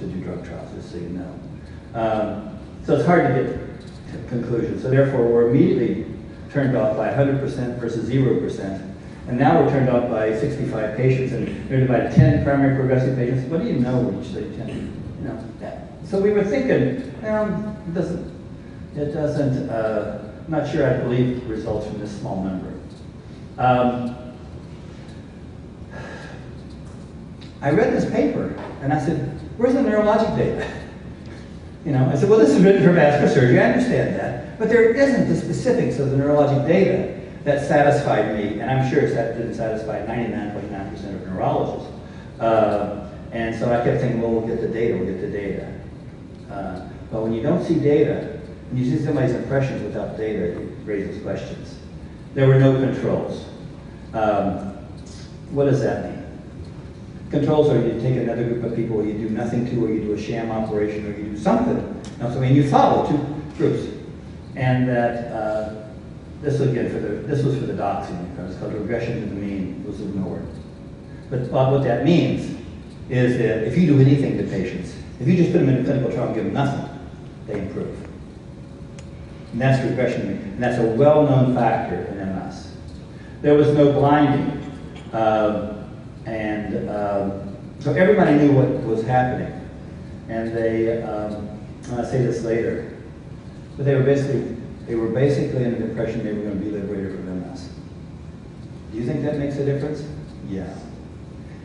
to do drug trials, just so you know. So it's hard to get to conclusions. So therefore, we're immediately turned off by 100% versus 0%. And now we're turned off by 65 patients, and they're divided 10 primary progressive patients. What do you know when you say 10? You know, that. So we were thinking, well, it doesn't, I'm not sure I believe results from this small number. I read this paper, and I said, where's the neurologic data? You know, I said, well, this is written for vascular surgery, I understand that, but there isn't the specifics of the neurologic data that satisfied me, and I'm sure that didn't satisfy 99.9% of neurologists. And so I kept thinking, well, we'll get the data. But when you don't see data, when you see somebody's impressions without data, it raises questions. There were no controls. What does that mean? Controls are you take another group of people, you do nothing to, or you do a sham operation, or you do something. Now, so, I mean, you follow two groups. And that, this was for the doxing, because it's called regression to the mean was ignored. But what that means is that if you do anything to patients, if you just put them in a clinical trial and give them nothing, they improve. And that's regression to the mean. And that's a well-known factor in MS. There was no blinding. So everybody knew what was happening. And they, I'll say this later, but they were basically in the impression they were going to be liberated from MS. Do you think that makes a difference? Yeah.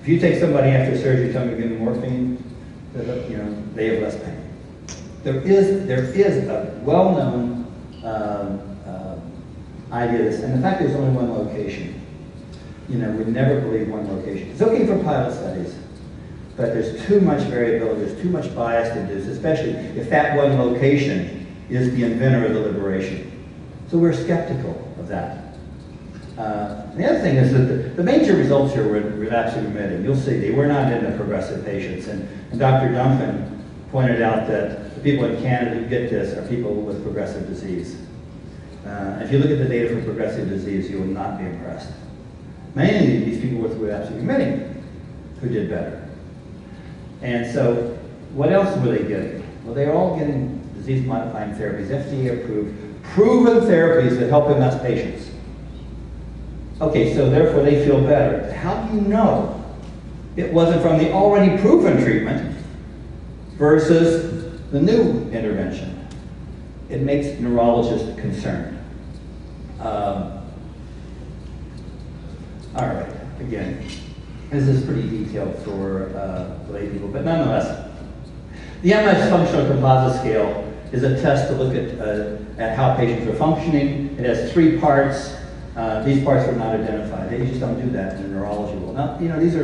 If you take somebody after surgery, tell them to give them morphine, you know, they have less pain. There is a well-known idea of this, and the fact there's only one location. You know, we never believe one location. It's okay for pilot studies, but there's too much variability, there's too much bias induced, especially if that one location is the inventor of the liberation. So we're skeptical of that. The other thing is that the major results here were relapsing remitting. You'll see they were not in the progressive patients. And Dr. Duncan pointed out that the people in Canada who get this are people with progressive disease. If you look at the data for progressive disease, you will not be impressed. Mainly these people with relapsing remitting who did better. And so what else were they getting? Well, they were all getting disease-modifying therapies, FDA-approved, proven therapies that help MS patients. Okay, so therefore they feel better. How do you know it wasn't from the already proven treatment versus the new intervention? It makes neurologists concerned. All right, again, this is pretty detailed for lay people, but nonetheless, the MS Functional Composite Scale is a test to look at how patients are functioning. It has 3 parts. These parts were not identified. They just don't do that in the neurology world. Now, you know, this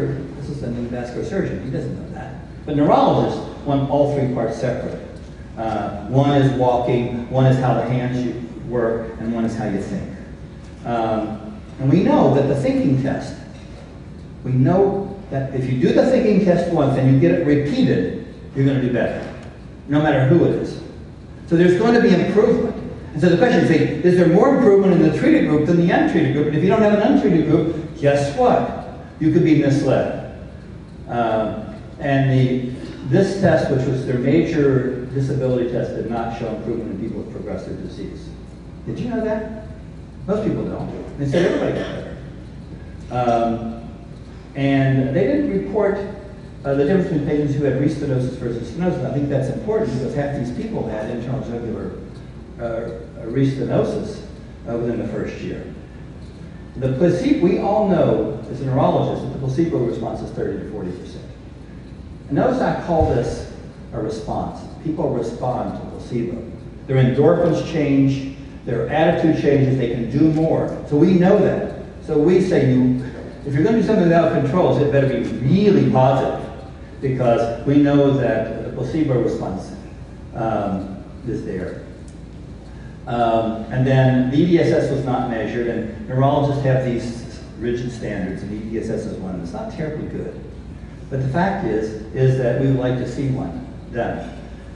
is a new vascular surgeon. He doesn't know that. But neurologists want all 3 parts separate. One is walking, one is how the hands work, and one is how you think. And we know that the thinking test, we know that if you do the thinking test once and you get it repeated, you're going to do better, no matter who it is. So there's going to be improvement. And so the question is there more improvement in the treated group than the untreated group? And if you don't have an untreated group, guess what? You could be misled. This test, which was their major disability test, did not show improvement in people with progressive disease. Did you know that? Most people don't. They said everybody got better. And they didn't report the difference between patients who had restenosis versus stenosis. I think that's important because half these people had internal jugular restenosis within the first year. The placebo, we all know as a neurologist that the placebo response is 30 to 40%. And notice I call this a response. People respond to placebo. Their endorphins change, their attitude changes, they can do more. So we know that. So we say, if you're going to do something without controls, it better be really positive because we know that the placebo response is there. And then the EDSS was not measured, and neurologists have these rigid standards, and EDSS is one. It's not terribly good. But the fact is that we would like to see one done.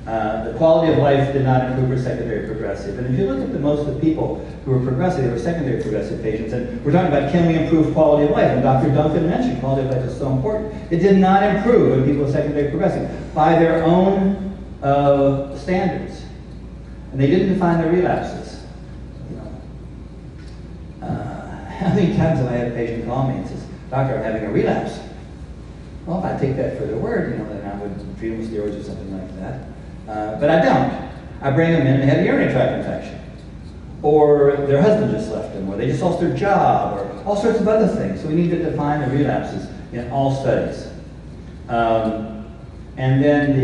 The quality of life did not improve for secondary progressive. And if you look at most of the people who were progressive, they were secondary progressive patients. And we're talking about, can we improve quality of life? And Dr. Duncan mentioned quality of life is so important. It did not improve in people with secondary progressive by their own standards. And they didn't define their relapses. You know, how many times have I had a patient call me and says, "Doctor, I'm having a relapse." Well, if I take that for their word, you know, then I would treat them with steroids or something like that. But I don't. I bring them in and they have a urinary tract infection. Or their husband just left them, or they just lost their job, or all sorts of other things. So we need to define the relapses in all studies. And then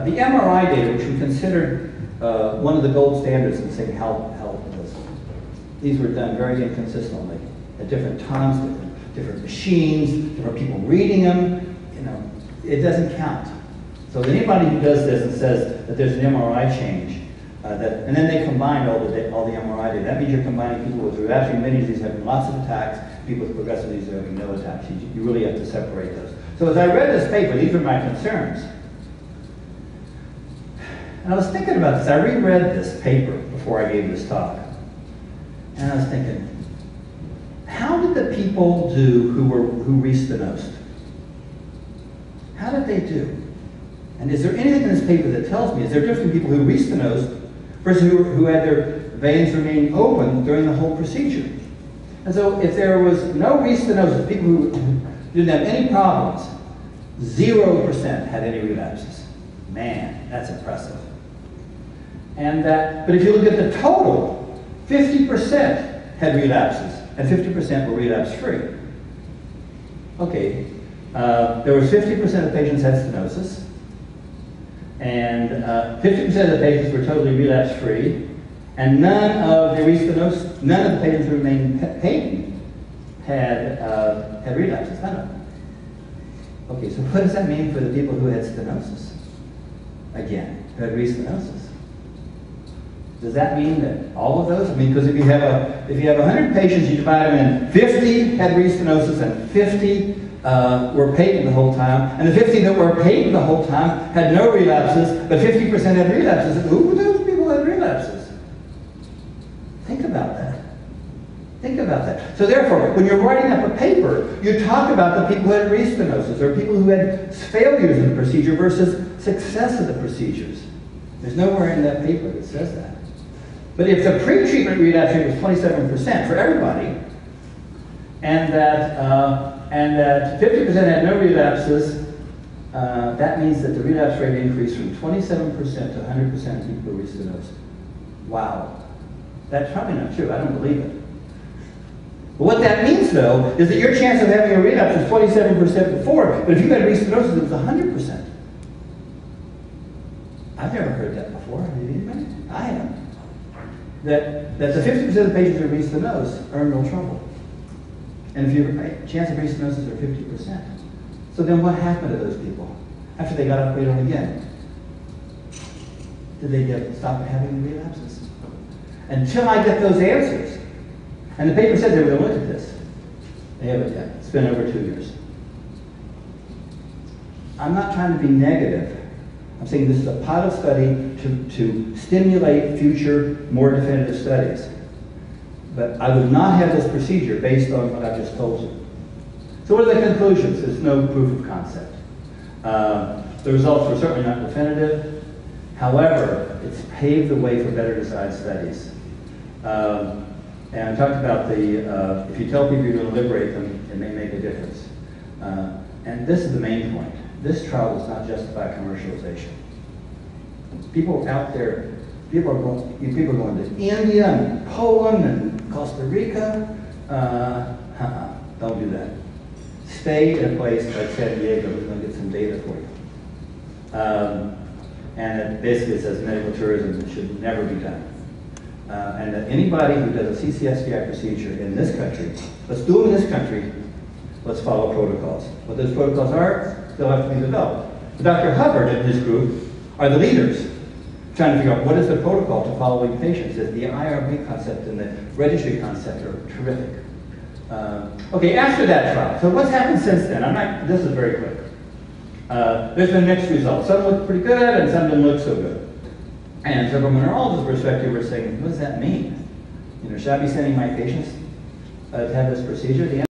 the MRI data, which we considered one of the gold standards in saying how it was. These were done very inconsistently at different times, different machines, different people reading them. You know, it doesn't count. So anybody who does this and says that there's an MRI change, and then they combine all the MRI data, that means you're combining people with relapsing many disease having lots of attacks, people with progressive disease having no attacks. You really have to separate those. So as I read this paper, these were my concerns. And I was thinking about this. I reread this paper before I gave this talk. And I was thinking, how did the people do who re-stenosed? How did they do? And is there anything in this paper that tells me, is there different people who re-stenosed versus who had their veins remain open during the whole procedure? And so if there was no re-stenosis, people who didn't have any problems, 0% had any relapses. Man, that's impressive. But if you look at the total, 50% had relapses, and 50% were relapse-free. Okay, there was 50% of patients had stenosis, and 50% of the patients were totally relapse-free, and none of the patients who remained patent had relapses, none of them. Okay, so what does that mean for the people who had stenosis? Again, who had restenosis? Does that mean that all of those? I mean, because if you have 100 patients, you divide them in 50 had restenosis and 50 were patent the whole time, and the 50 that were patent the whole time had no relapses, but 50% had relapses. Who were those people who had relapses? Think about that. Think about that. So therefore, when you're writing up a paper, you talk about the people who had restenosis, or people who had failures in the procedure versus success of the procedures. There's nowhere in that paper that says that. But if the pre-treatment relapse rate was 27% for everybody, and that 50% had no relapses, that means that the relapse rate increased from 27% to 100% of people who restenosed. Wow. That's probably not true. I don't believe it. But what that means, though, is that your chance of having a relapse was 27% before, but if you had restenosis, it was 100%. I've never heard that before. Have you anybody? I haven't. That the 50% of the patients who restenose are in real trouble. And if your chance of restenosis are 50%. So then what happened to those people after they got operated on again? Did they stop having relapses? Until I get those answers. And the paper said they were going to look at this. They haven't yet. It's been over 2 years. I'm not trying to be negative. I'm saying this is a pilot study to stimulate future, more definitive studies. But I would not have this procedure based on what I've just told you. So what are the conclusions? There's no proof of concept. The results were certainly not definitive. However, it's paved the way for better designed studies. And I talked about if you tell people you're going to liberate them, it may make a difference. And this is the main point. This trial does not justify commercialization. People out there, people are going to India and Poland and Costa Rica. Don't do that. Stay in a place like San Diego. We're going to get some data for you. And it basically says medical tourism should never be done. And that anybody who does a CCSVI procedure in this country, let's do it in this country, let's follow protocols. What those protocols are, they'll have to be developed. But Dr. Hubbard and his group are the leaders trying to figure out what is the protocol to following patients. The IRB concept and the registry concept are terrific. Okay, after that trial, so what's happened since then? This is very quick. There's been mixed results. Some look pretty good and some didn't look so good. And so from a neurologist's perspective, we're saying, what does that mean? You know, should I be sending my patients to have this procedure? The